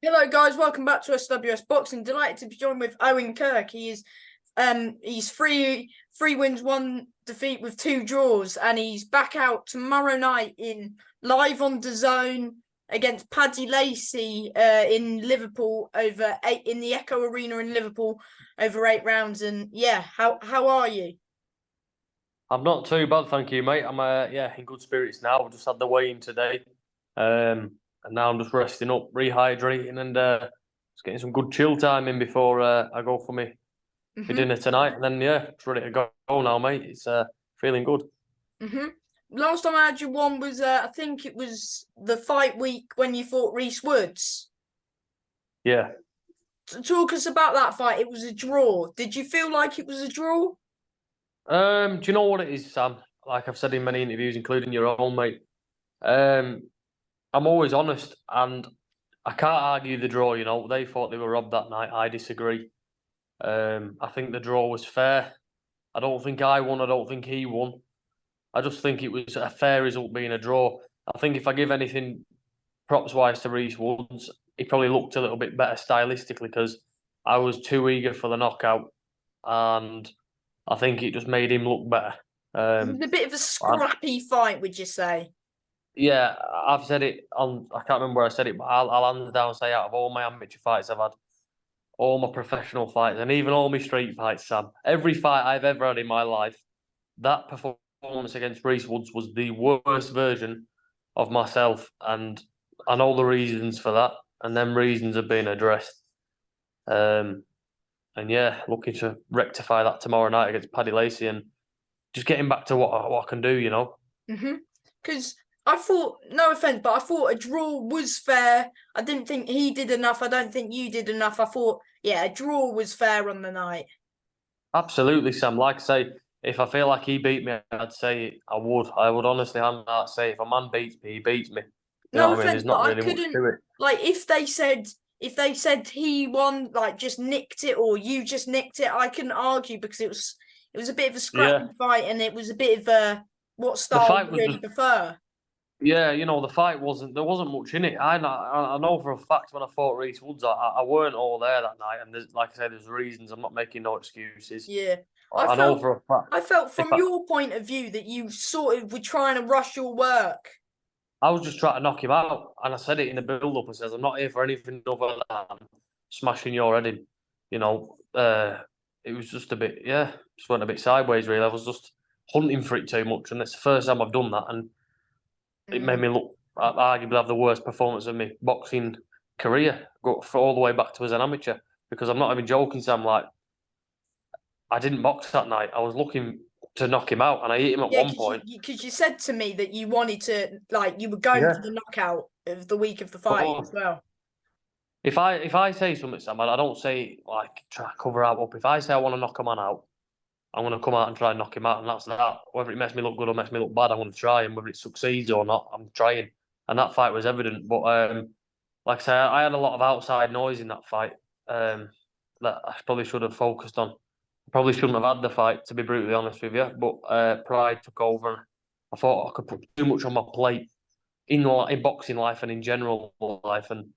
Hello guys, welcome back to SWS Boxing. Delighted to be joined with Owen Kirk. He's three wins, one defeat with two draws, and he's back out tomorrow night in live on dazn against Paddy Lacey in Liverpool in the Echo Arena in Liverpool over 8 rounds. And yeah, how are you? I'm not too bad, thank you, mate. I'm in good spirits now. I've just had the weigh-in today, and now I'm just resting up, rehydrating, and just getting some good chill time in before I go for my Mhm. dinner tonight. And then just ready to go now, mate. It's feeling good. Mhm. Last time I had you on was I think it was the fight week when you fought Reese Woods. Yeah. Talk us about that fight. It was a draw. Did you feel like it was a draw? Do you know what it is, Sam? Like I've said in many interviews, including your own, mate. Um, I'm always honest, and I can't argue the draw. You know, they thought they were robbed that night. I disagree. I think the draw was fair. I don't think I won. I don't think he won. I just think it was a fair result being a draw. I think if I give anything props wise to Reese Woods, he probably looked a little bit better stylistically because I was too eager for the knockout, and I think it just made him look better. It was a bit of a I, scrappy fight, would you say? yeah, I've said it on. I can't remember where I said it, but I'll hands down say out of all my amateur fights I've had, all my professional fights, and even all my street fights, Sam, every fight I've ever had in my life, that performance against Reese Woods was the worst version of myself, and I know the reasons for that, and them reasons have been addressed. Um, and yeah, looking to rectify that tomorrow night against Paddy Lacey and just getting back to what I can do, you know. Because I thought, no offense, but I thought a draw was fair. I didn't think he did enough. I don't think you did enough. I thought, yeah, a draw was fair on the night. Absolutely, Sam. Like I say, if I feel like he beat me, I'd say I would. I would honestly hand that say if a man beats me, he beats me. You know No what I mean? offense, There's but not I really much couldn't to it. like if they said he won, like just nicked it or you just nicked it. I couldn't argue because it was a bit of a scrappy Yeah, fight and it was a bit of a what the style fight you was really just prefer. yeah, the fight wasn't there wasn't much in it. I know for a fact when I fought Reese Woods, I weren't all there that night, and there's like I said, there's reasons. I'm not making no excuses. Yeah. I I know felt for a fact I felt if from your point of view that you sort of were trying to rush your work. I was just trying to knock him out, and I said it in the build-up. I says I'm not here for anything other than smashing your head in. You know, it was just a bit just went a bit sideways really. I was just hunting for it too much, and it's the first time I've done that, and it made Mm. me look arguably have the worst performance of my boxing career, go for all the way back to as an amateur. Because I'm not even joking, Sam. Like I didn't box that night. I was looking to knock him out, and I hit him at Yeah, one because point. you said to me that you wanted to like you were going for Yeah. the knockout of the week of the fight as But well. if I say something, Sam, I don't say like try to cover out up. If I say I want to knock a man out, I'm going to come out and try and knock him out, and that's that. Whether it makes me look good or makes me look bad, I'm going to try, and whether it succeeds or not, I'm trying. And that fight was evident. But like I say, I had a lot of outside noise in that fight that I probably should have focused on. Probably shouldn't have had the fight, to be brutally honest with you. But pride took over. I thought I could put too much on my plate in boxing life and in general life, and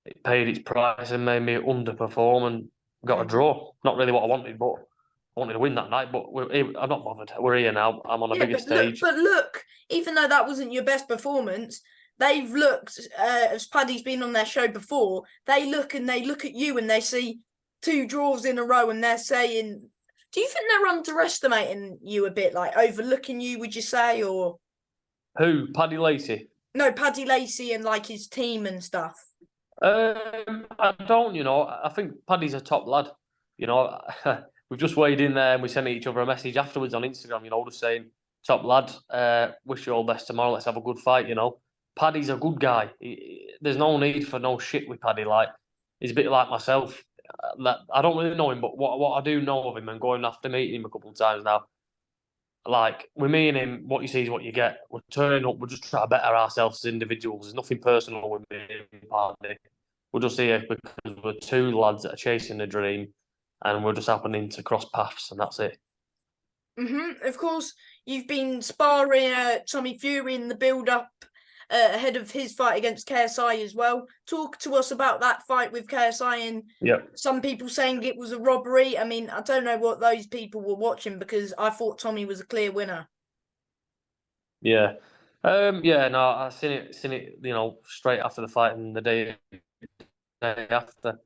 it paid its price and made me underperform and got a Mhm. draw. Not really what I wanted, but I wanted to win that night. But I'm not bothered. We're here now. I'm on a Yeah, bigger stage. but look, even though that wasn't your best performance, they've looked as Paddy's been on their show before. They look at you and they see two draws in a row, and they're saying, "Do you think they're underestimating you a bit, like overlooking you? Would you say, or Who? Paddy Lacey. no, Paddy Lacey and like his team and stuff?" I don't. I think Paddy's a top lad. You know, we've just weighed in there and we sent each other a message afterwards on Instagram. Just saying, top lad. Wish you all the best tomorrow. Let's have a good fight. Paddy's a good guy. There's no need for no shit with Paddy. Like he's a bit like myself. That I don't really know him, but what I do know of him and going after meeting him a couple of times now, like with me and him, what you see is what you get. We're turning up. We're just trying to better ourselves as individuals. There's nothing personal with me and Paddy. We're just here because we're two lads that are chasing a dream, and we're just happening to cross paths, and that's it. Of course, you've been sparring Tommy Fury in the build up ahead of his fight against KSI as well. Talk to us about that fight with KSI and some people saying it was a robbery. I mean, I don't know what those people were watching because I thought Tommy was a clear winner. Yeah. No, I seen it, straight after the fight and the day after.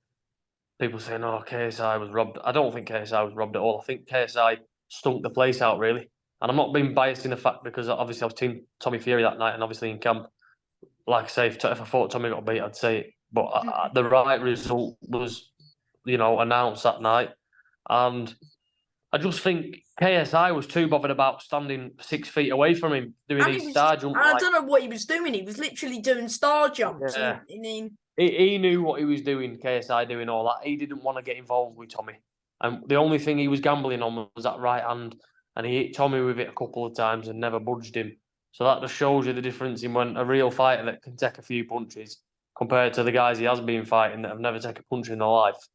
People saying, "Oh, KSI was robbed." I don't think KSI was robbed at all. I think KSI stunk the place out, really. And I'm not being biased in the fact because obviously I was Team Tommy Fury that night, and obviously in camp, like I say, if I thought Tommy got beat, I'd say it. But the right result was, announced that night, and I just think KSI was too bothered about standing 6 feet away from him doing his star jump. I don't know what he was doing. He was literally doing star jumps. Yeah. I mean, he knew what he was doing, KSI doing all that. He didn't want to get involved with Tommy. And the only thing he was gambling on was that right hand. And he hit Tommy with it a couple of times and never budged him. So that just shows you the difference in when a real fighter that can take a few punches compared to the guys he has been fighting that have never taken a punch in their life.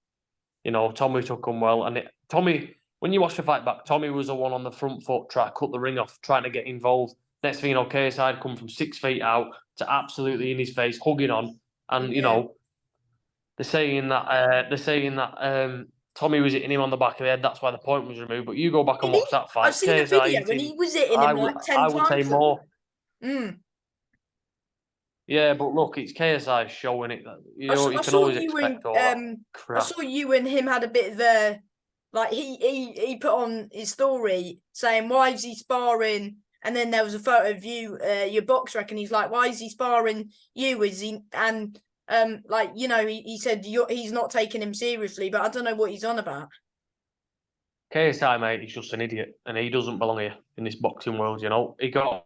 Tommy took them well. And Tommy, when you watch the fight back, Tommy was the one on the front foot trying to cut the ring off, trying to get involved. Next thing you know, KSI had come from 6 feet out to absolutely in his face, hugging on. And they're saying that Tommy was hitting him on the back of the head. That's why the point was removed. But you go back and watch that fight. I've seen a video when he was hitting him like 10 times. I would say more. Mm. Yeah, but look, it's KSI showing it. You can always expect all that crap. I saw you and him had a bit of a he put on his story saying why is he sparring. And then there was a photo of you, your boxer, and he's like, "Why is he sparring you?" Is he and he said he's not taking him seriously, but I don't know what he's on about. KSI, mate, he's just an idiot, and he doesn't belong here in this boxing world. He got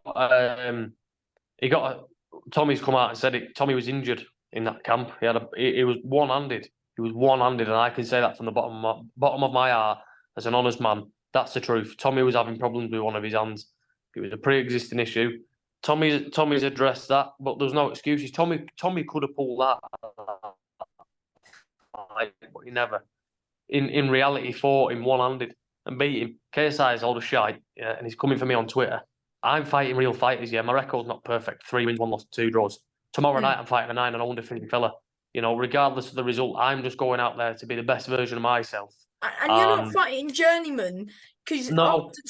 Tommy's come out and said it. Tommy was injured in that camp. He was one-handed. He was one-handed, and I can say that from the bottom of my heart as an honest man. That's the truth. Tommy was having problems with one of his hands. It was a pre-existing issue. Tommy's addressed that, but there's no excuses. Tommy could have pulled that, but he never. In reality, fought him one-handed and beat him. KSI is all the shite, and he's coming for me on Twitter. I'm fighting real fighters, yeah. My record's not perfect. 3 wins, 1 loss, 2 draws. Tomorrow night, I'm fighting a 9 and undefeated fella. Regardless of the result, I'm just going out there to be the best version of myself. And you're not fighting journeyman. Because after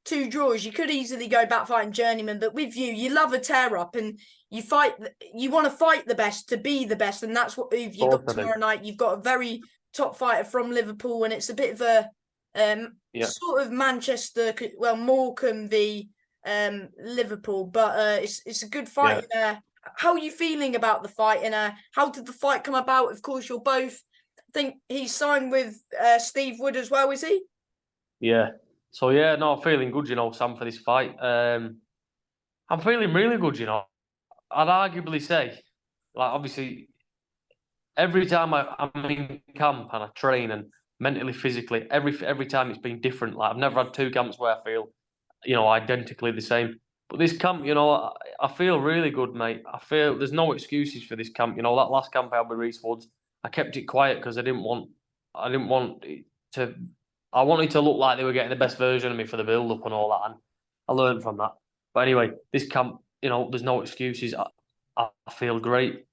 two draws, you could easily go back fighting journeyman. But with you love a tear up, and you want to fight the best to be the best, and that's what you've got tomorrow night. You've got a very top fighter from Liverpool, and it's a bit of a sort of Manchester, Morecambe v Liverpool, but it's a good fight. How are you feeling about the fight, and how did the fight come about? Of course, you're both. I think he's signed with Steve Wood as well, is he? Yeah. So I'm feeling good, Sam, for this fight. I'm feeling really good, I'd arguably say, obviously, every time I'm in camp and I train and mentally, physically, every time it's been different. I've never had 2 camps where I feel, identically the same. But this camp, I feel really good, mate. I feel there's no excuses for this camp. That last camp I had with Reese Woods, I kept it quiet because I didn't want it to. I wanted to look like they were getting the best version of me for the build-up and all that, and I learned from that. But anyway, this camp, there's no excuses. I feel great.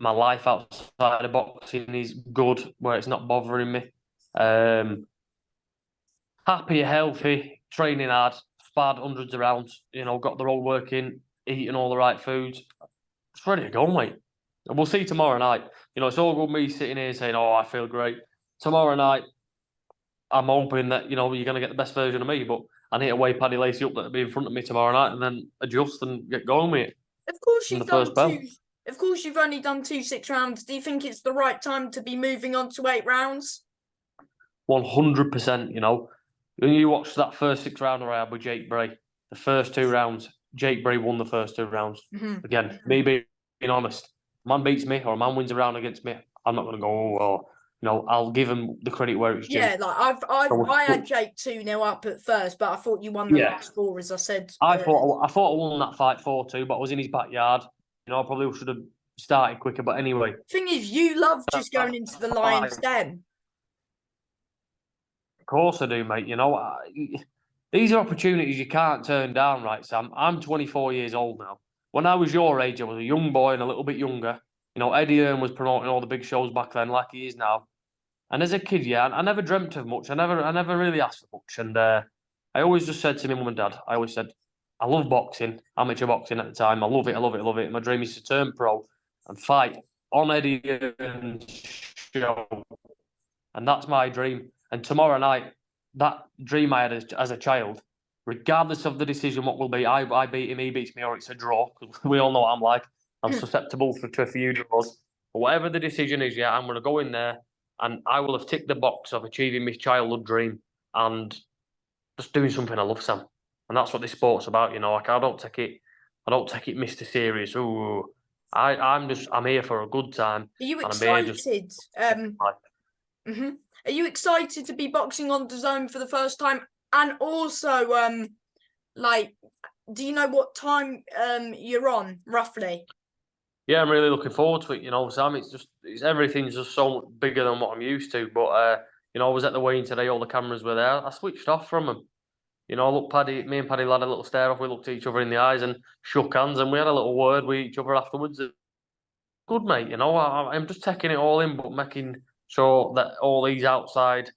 My life outside of boxing is good, where it's not bothering me. Happy, healthy, training hard, sparred hundreds of rounds, got the road working, eating all the right foods. It's ready to go, mate. And we'll see tomorrow night. It's all good me sitting here saying, "Oh, I feel great." Tomorrow night, I'm hoping that, you're going to get the best version of me, but I need to weigh Paddy Lacey up that'll be in front of me tomorrow night and then adjust and get going with it. Of course you've only done 2 6 rounds. Do you think it's the right time to be moving on to 8 rounds? 100%, When you watch that first 6 rounder I had with Jake Bray, the first 2 rounds, Jake Bray won the first 2 rounds. Mm-hmm. Again, me being honest, a man beats me or a man wins a round against me, I'm not going to go, I'll give him the credit where it's due. Yeah, I had Jake 2-0 up at first, but I thought you won the last 4, as I said. I thought I won that fight 4-2, but I was in his backyard. I probably should have started quicker, but anyway. Thing is, you love just going into the lion's den. Of course I do, mate. These are opportunities you can't turn down, right, Sam? I'm 24 years old now. when I was your age, I was a young boy and a little bit younger. You know, Eddie Hearn was promoting all the big shows back then, like he is now. And as a kid, yeah, I never dreamt of much. I never really asked for much. And I always just said to my mum and dad, I always said, I love boxing, amateur boxing at the time. I love it, I love it, I love it. My dream is to turn pro and fight on Eddie Hearn's show. And that's my dream. And tomorrow night, that dream I had as a child, regardless of the decision, what will be, I beat him, he beats me, or it's a draw. Because we all know what I'm like. I'm susceptible to a few draws. But whatever the decision is, yeah, I'm going to go in there and I will have ticked the box of achieving my childhood dream and just doing something I love, Sam. And that's what this sport's about, you know. Like I don't take it Mr. Serious. Ooh, I'm here for a good time. Are you and I'm here excited? Are you excited to be boxing on dazn for the first time? And also, like, do you know what time you're on roughly? Yeah, I'm really looking forward to it. You know, Sam, everything's just so much bigger than what I'm used to. But you know, I was at the weigh-in today. All the cameras were there. I switched off from them. You know, look, me and Paddy had a little stare off. We looked at each other in the eyes and shook hands, and we had a little word with each other afterwards. Good, mate. You know, I'm just taking it all in, but making sure that all these outside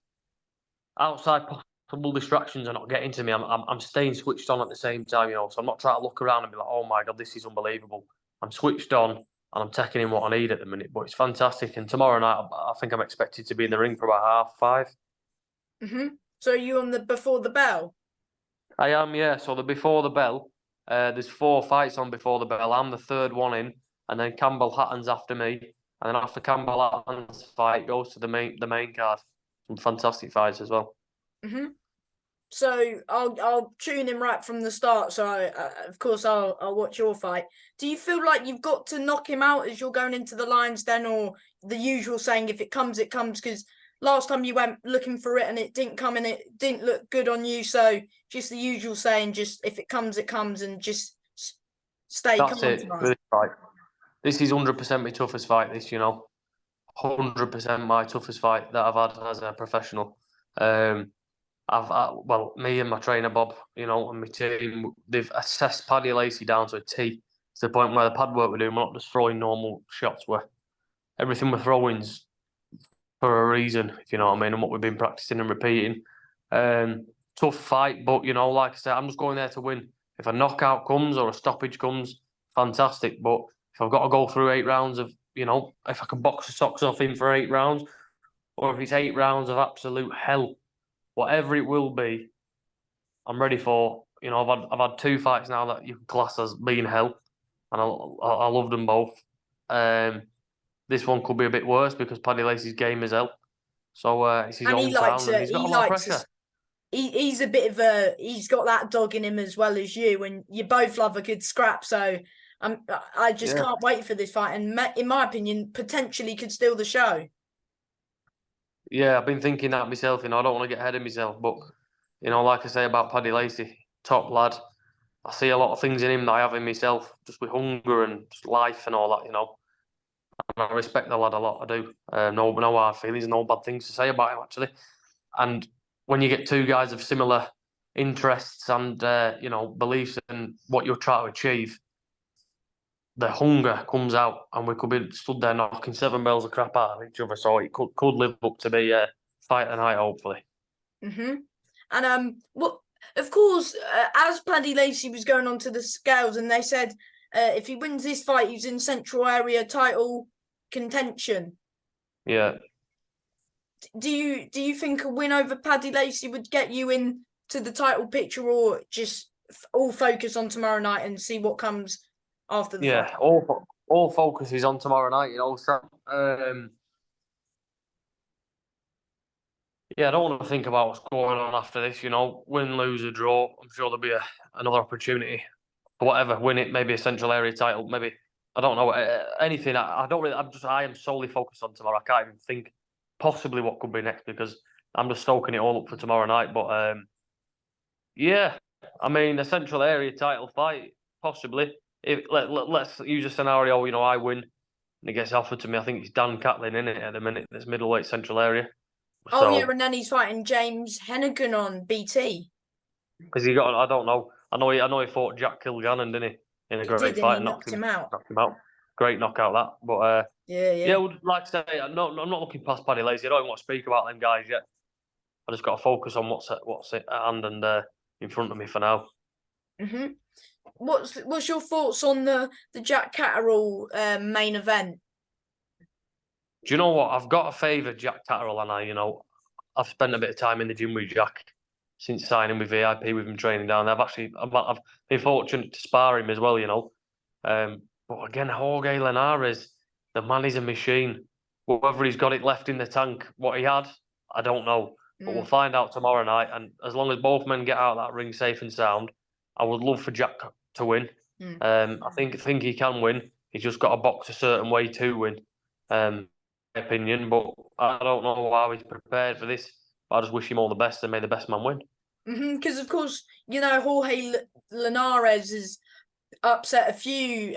possible distractions are not getting to me. I'm staying switched on at the same time. You know, so I'm not trying to look around and be like, oh my god, this is unbelievable. I'm switched on and I'm taking in what I need at the minute. But it's fantastic. And tomorrow night, I think I'm expected to be in the ring for about 5:30. So are you on the before the bell? I am, yeah. So before the bell, there's 4 fights on before the bell. I'm the third one in, and then Campbell Hatton's after me, and then after Campbell Hatton's fight goes to the main card. Some fantastic fights as well. So I'll tune in right from the start. So of course I'll watch your fight. Do you feel like you've got to knock him out as you're going into the Lions Den, or the usual saying, if it comes, it comes? Because last time you went looking for it and it didn't come and it didn't look good on you. So just the usual saying, just if it comes, it comes, and just stay calm. That's it. Really right. This is 100% my toughest fight. This, you know, 100% my toughest fight that I've had as a professional. Well, me and my trainer Bob, you know, and my team, they've assessed Paddy Lacey down to a T, to the point where the pad work we're doing, we're not just throwing normal shots. Everything we're throwing's for a reason, if you know what I mean, and what we've been practicing and repeating. Tough fight, but you know, like I said, I'm just going there to win. If a knockout comes or a stoppage comes, fantastic. But if I've got to go through 8 rounds of, you know, if I can box the socks off him for 8 rounds, or if it's 8 rounds of absolute hell, whatever it will be, I'm ready for. You know, I've had 2 fights now that you can class as being hell, and I loved them both. This one could be a bit worse because Paddy Lacey's game is hell, so it's his own town, and he's got a lot of pressure. He's a bit of he's got that dog in him as well as you, and you both love a good scrap. So I just can't wait for this fight, and in my opinion, potentially could steal the show. Yeah, I've been thinking that myself. You know, I don't want to get ahead of myself, but you know, like I say about Paddy Lacey, top lad. I see a lot of things in him that I have in myself, just with hunger and just life and all that. You know, and I respect the lad a lot. I do. No hard feelings, no bad things to say about him actually. And when you get 2 guys of similar interests and you know, beliefs and what you're trying to achieve, the hunger comes out, and we could be stood there knocking 7 bells of crap out of each other. So it could live up to be a fight tonight, hopefully. And well, of course, as Paddy Lacey was going onto the scales, and they said if he wins this fight, he's in Central Area title contention. Yeah. Do you think a win over Paddy Lacey would get you into the title picture, or just all focus on tomorrow night and see what comes after the fight? All focus is on tomorrow night, you know. So, I don't want to think about what's going on after this. You know, win, lose, or draw. I'm sure there'll be another opportunity for whatever. Win it, maybe a Central Area title, maybe, I don't know, anything. I don't really. I am solely focused on tomorrow. I can't even think possibly what could be next because I'm just soaking it all up for tomorrow night. But I mean, a Central Area title fight, possibly. Let's use a scenario. You know, I win and it gets offered to me. I think it's Dan Catlin in it at the minute. That's middleweight Central Area. Oh yeah, and then he's fighting James Hennigan on BT. Because he got, I don't know. I know he fought Jack Kilgannon, didn't he? in a He great did, and fight he and knocked him out. knocked him out. Great knockout that. But Yeah, yeah, I would like to say I'm not looking past Paddy Lacey. I don't even want to speak about them guys yet. I just got to focus on what's at hand and in front of me for now. hmm What's your thoughts on the Jack Catterall main event? Do you know what? I've got to favour Jack Catterall, and I've spent a bit of time in the gym with Jack since signing with VIP. We've been training down there. I've been fortunate to spar him as well. But again, Jorge Linares, the man is a machine. Whether he's got it left in the tank, what he had, I don't know. But we'll find out tomorrow night. And as long as both men get out of that ring safe and sound, I would love for Jack to win. I think he can win. He's just got to box a certain way to win. My opinion, but I don't know how he's prepared for this. I just wish him all the best and may the best man win. Because of course, Jorge Linares has upset a few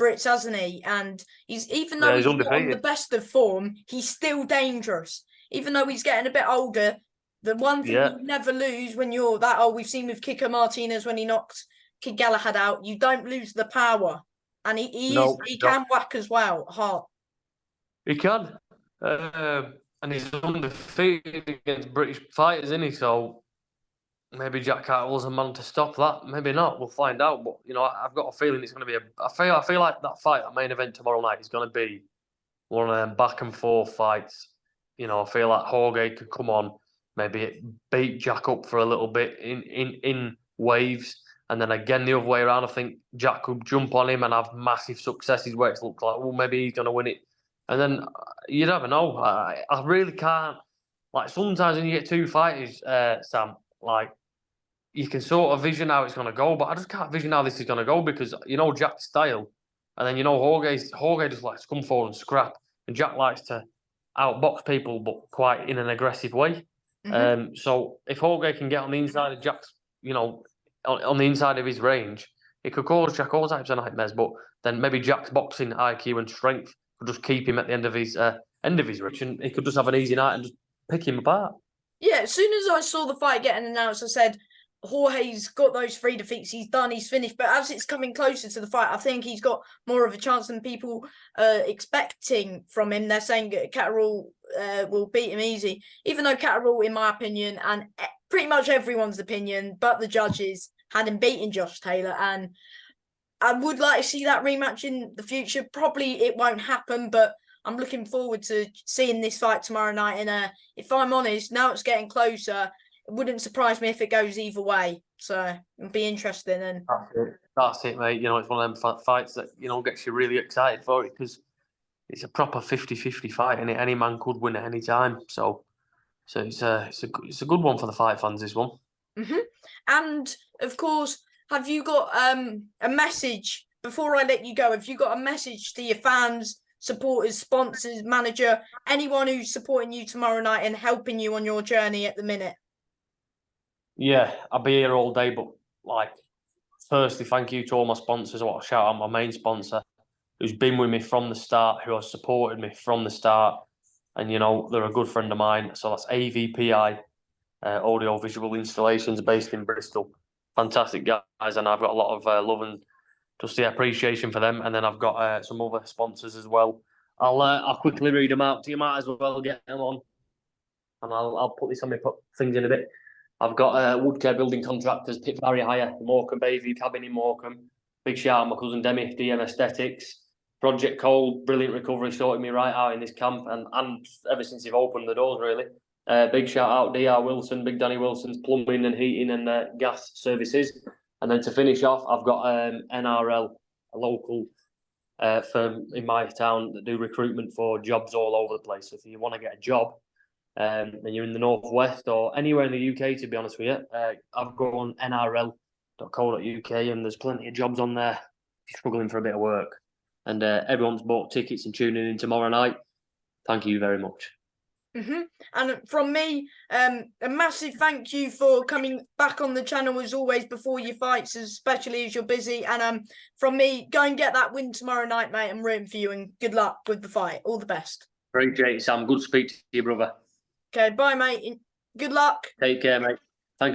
Brits, hasn't he? And even though he's not on the best of form, he's still dangerous. Even though he's getting a bit older, the one thing you never lose when you're that old, we've seen with Kiko Martinez when he knocked Kid Galahad out, you don't lose the power. And he can whack as well, hard. He can. And he's undefeated against British fighters, isn't he? So maybe Jack Catterall's a man to stop that. Maybe not. We'll find out. But I've got a feeling it's going to be I feel like that fight, that main event tomorrow night, is going to be one of them back and forth fights. I feel like Jorge could come on, maybe beat Jack up for a little bit in waves, and then again the other way around. I think Jack could jump on him and have massive successes where it's looked like, well, maybe he's going to win it. And then you never know. I really can't. Like sometimes when you get two fighters, Sam, like you can sort of vision how it's going to go, but I just can't vision how this is going to go because Jack's style, and then Jorge just likes to come forward and scrap, and Jack likes to outbox people, but quite in an aggressive way. So if Jorge can get on the inside of Jack's, on the inside of his range, it could cause Jack all types of nightmares. But then maybe Jack's boxing IQ and strength could just keep him at the end of his reach, and he could just have an easy night and just pick him apart. Yeah, as soon as I saw the fight getting announced, I said, Jorge's got those 3 defeats, he's done, he's finished. But as it's coming closer to the fight, I think he's got more of a chance than people expecting from him. They're saying Catterall will beat him easy, even though Catterall, in my opinion, and pretty much everyone's opinion, but the judges, had him beating Josh Taylor. And I would like to see that rematch in the future. Probably it won't happen, but I'm looking forward to seeing this fight tomorrow night. And if I'm honest, now it's getting closer. It wouldn't surprise me if it goes either way. So it'll be interesting. And that's it, mate. It's one of them fights that gets you really excited for it because it's a proper 50-50 fight, and any man could win at any time. So it's a good one for the fight fans. This one. And of course, have you got a message before I let you go? Have you got a message to your fans, supporters, sponsors, manager, anyone who's supporting you tomorrow night and helping you on your journey at the minute? Yeah, I'll be here all day, but firstly, thank you to all my sponsors. I want to shout out my main sponsor, who's been with me from the start, who has supported me from the start, and they're a good friend of mine. So that's AVPI, Audio Visual Installations, based in Bristol. Fantastic guys, and I've got a lot of love and just the appreciation for them. And then I've got some other sponsors as well. I'll quickly read them out. You might as well get them on, and I'll put this on my things in a bit. I've got Woodcare Building Contractors, Pit Barrier Hire, Morecambe Bayview Cabin in Morecambe. Big shout out my cousin Demi, DM Aesthetics. Project Cole, brilliant recovery, sorted me right out in this camp and ever since they've opened the doors, really. Big shout out DR Wilson, Big Danny Wilson's Plumbing and Heating and Gas Services. And then to finish off, I've got NRL, a local firm in my town that do recruitment for jobs all over the place. So if you want to get a job, and you're in the northwest or anywhere in the UK, to be honest with you, I've gone on nrl.co.uk and there's plenty of jobs on there if you're struggling for a bit of work. And everyone's bought tickets and tuning in tomorrow night. Thank you very much. And from me, a massive thank you for coming back on the channel as always before your fights, especially as you're busy. And from me, go and get that win tomorrow night, mate. I'm rooting for you and good luck with the fight. All the best. Appreciate it, Sam. Good to speak to you, brother. Okay, bye, mate. Good luck. Take care, mate.